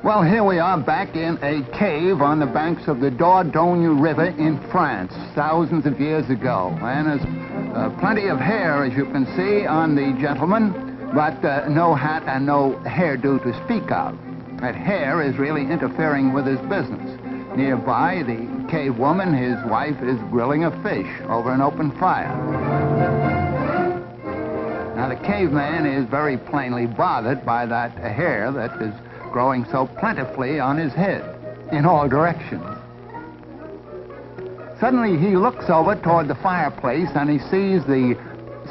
Well, here we are back in a cave on the banks of the Dordogne River in France, thousands of years ago. And there's plenty of hair, as you can see, on the gentleman, but no hat and no hairdo to speak of. That hair is really interfering with his business. Nearby, the cave woman, his wife, is grilling a fish over an open fire. Now, the caveman is very plainly bothered by that hair that is growing so plentifully on his head in all directions. Suddenly he looks over toward the fireplace and he sees the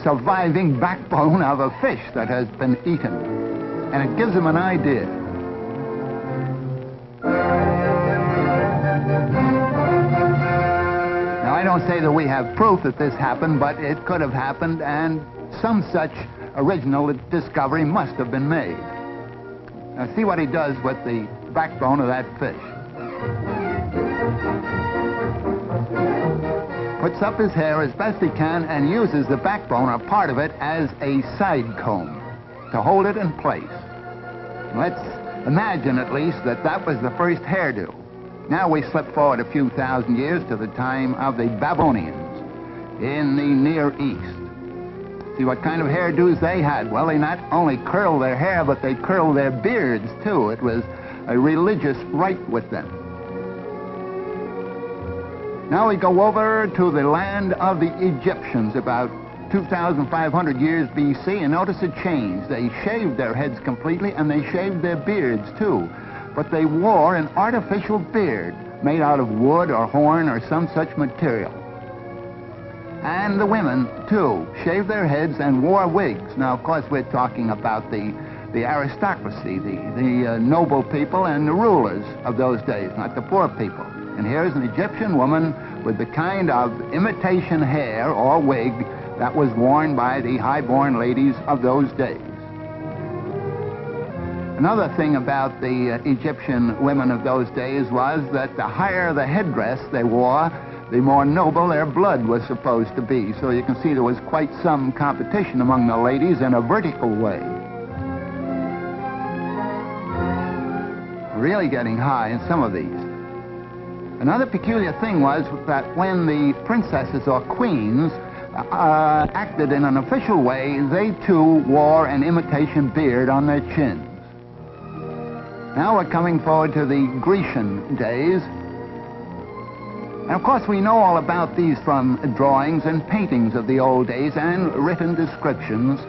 surviving backbone of a fish that has been eaten. And it gives him an idea. Now, I don't say that we have proof that this happened, but it could have happened, and some such original discovery must have been made. Now, see what he does with the backbone of that fish. Puts up his hair as best he can and uses the backbone, or part of it, as a side comb to hold it in place. Let's imagine, at least, that that was the first hairdo. Now we slip forward a few thousand years to the time of the Babylonians in the Near East. See what kind of hairdos they had. Well, they not only curled their hair, but they curled their beards, too. It was a religious rite with them. Now we go over to the land of the Egyptians, about 2,500 years B.C., and notice a change. They shaved their heads completely, and they shaved their beards, too. But they wore an artificial beard made out of wood or horn or some such material. And the women, too, shaved their heads and wore wigs. Now, of course, we're talking about the aristocracy, the noble people and the rulers of those days, not the poor people. And here's an Egyptian woman with the kind of imitation hair or wig that was worn by the high-born ladies of those days. Another thing about the Egyptian women of those days was that the higher the headdress they wore, the more noble their blood was supposed to be. So you can see there was quite some competition among the ladies in a vertical way. Really getting high in some of these. Another peculiar thing was that when the princesses or queens acted in an official way, they too wore an imitation beard on their chins. Now we're coming forward to the Grecian days. And of course, we know all about these from drawings and paintings of the old days and written descriptions.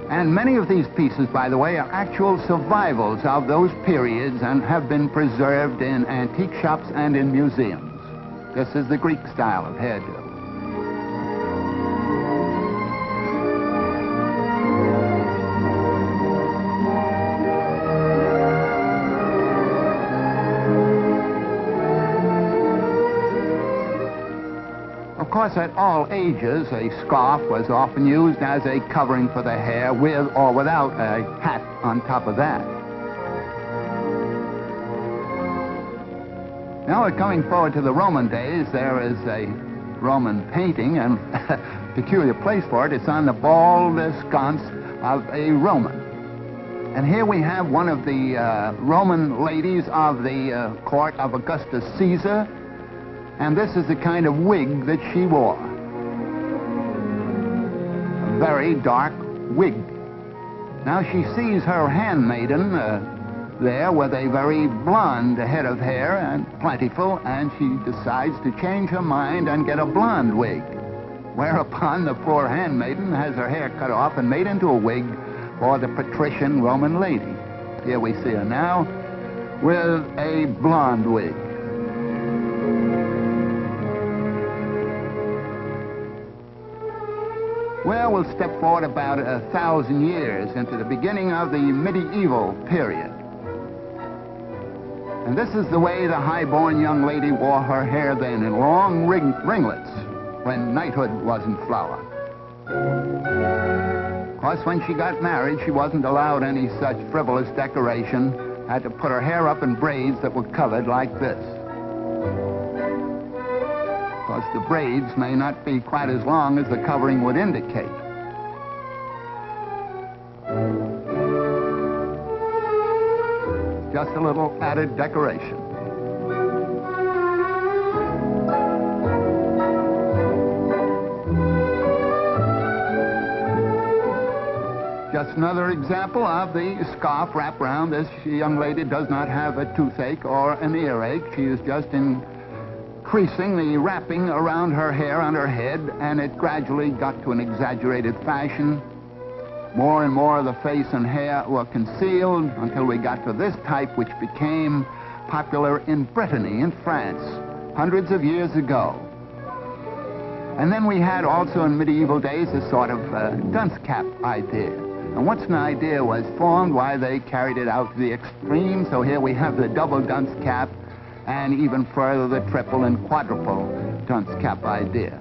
And many of these pieces, by the way, are actual survivals of those periods and have been preserved in antique shops and in museums. This is the Greek style of hairdo. Of course, at all ages, a scarf was often used as a covering for the hair, with or without a hat on top of that. Now we're coming forward to the Roman days. There is a Roman painting, and a peculiar place for it. It's on the bald sconce of a Roman. And here we have one of the Roman ladies of the court of Augustus Caesar. And this is the kind of wig that she wore. A very dark wig. Now she sees her handmaiden there with a very blonde head of hair and plentiful, and she decides to change her mind and get a blonde wig. Whereupon the poor handmaiden has her hair cut off and made into a wig for the patrician Roman lady. Here we see her now with a blonde wig. Well, we'll step forward about 1,000 years into the beginning of the medieval period. And this is the way the high-born young lady wore her hair then, in long ringlets, when knighthood was in flower. Of course, when she got married, she wasn't allowed any such frivolous decoration. Had to put her hair up in braids that were covered like this. Of course, the braids may not be quite as long as the covering would indicate. Just a little added decoration. Just another example of the scarf wrap around. This young lady does not have a toothache or an earache. She is just increasing the wrapping around her hair on her head, and it gradually got to an exaggerated fashion. More and more of the face and hair were concealed until we got to this type, which became popular in Brittany, in France, hundreds of years ago. And then we had also in medieval days a sort of dunce cap idea. And once an idea was formed, why, they carried it out to the extreme. So here we have the double dunce cap, and even further the triple and quadruple dunce cap idea.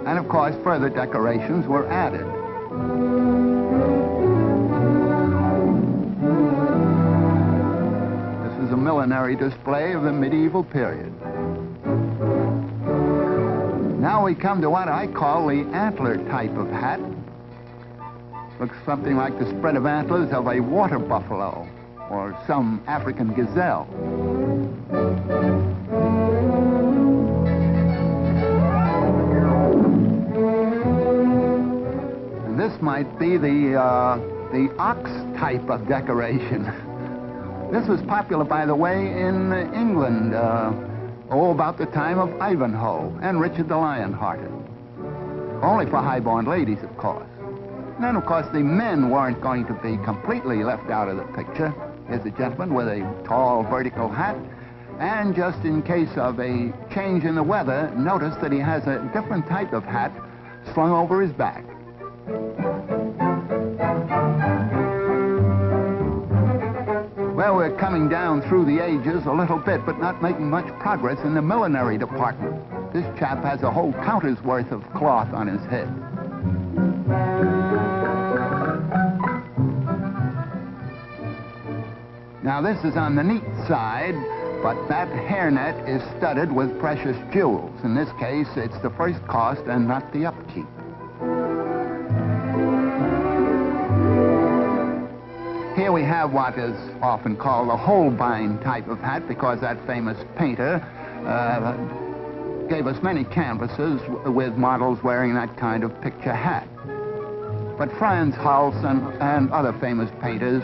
And of course, further decorations were added. This is a millinery display of the medieval period. Now we come to what I call the antler type of hat. Looks something like the spread of antlers of a water buffalo or some African gazelle. And this might be the ox type of decoration. This was popular, by the way, in England. About the time of Ivanhoe and Richard the Lionhearted. Only for high-born ladies, of course. And then, of course, the men weren't going to be completely left out of the picture. Here's a gentleman with a tall vertical hat. And just in case of a change in the weather, notice that he has a different type of hat slung over his back. Well, we're coming down through the ages a little bit, but not making much progress in the millinery department. This chap has a whole counter's worth of cloth on his head. Now, this is on the neat side, but that hairnet is studded with precious jewels. In this case, it's the first cost and not the upkeep. Here we have what is often called a Holbein type of hat, because that famous painter gave us many canvases with models wearing that kind of picture hat. But Franz Hals and other famous painters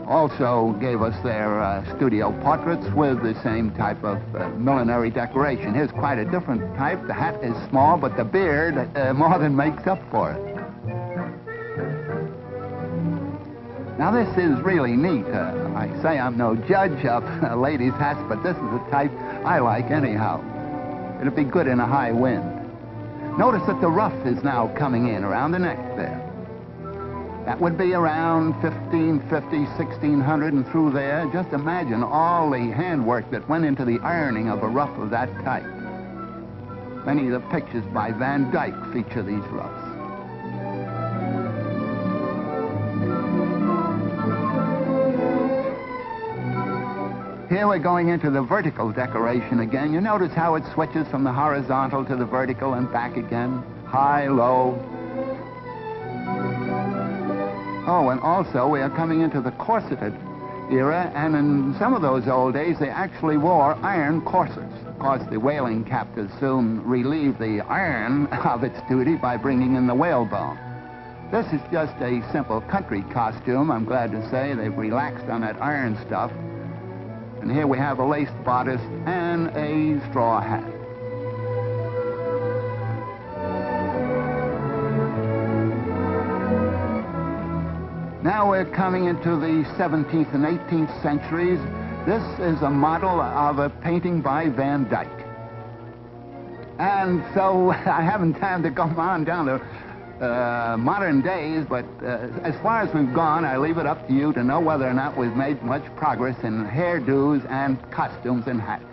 also gave us their studio portraits with the same type of millinery decoration. Here's quite a different type. The hat is small, but the beard more than makes up for it. Now, this is really neat. I say I'm no judge of ladies' hats, but this is the type I like anyhow. It'll be good in a high wind. Notice that the ruff is now coming in around the neck there. That would be around 1550, 1600 and through there. Just imagine all the handwork that went into the ironing of a ruff of that type. Many of the pictures by Van Dyck feature these ruffs. Here we're going into the vertical decoration again. You notice how it switches from the horizontal to the vertical and back again. High, low. Oh, and also we are coming into the corseted era, and in some of those old days they actually wore iron corsets. Of course, the whaling captors soon relieved the iron of its duty by bringing in the whalebone. This is just a simple country costume. I'm glad to say they've relaxed on that iron stuff. And here we have a laced bodice and a straw hat. Now we're coming into the 17th and 18th centuries. This is a model of a painting by Van Dyck. And so I haven't time to come on down to modern days, but as far as we've gone, I leave it up to you to know whether or not we've made much progress in hairdos and costumes and hats.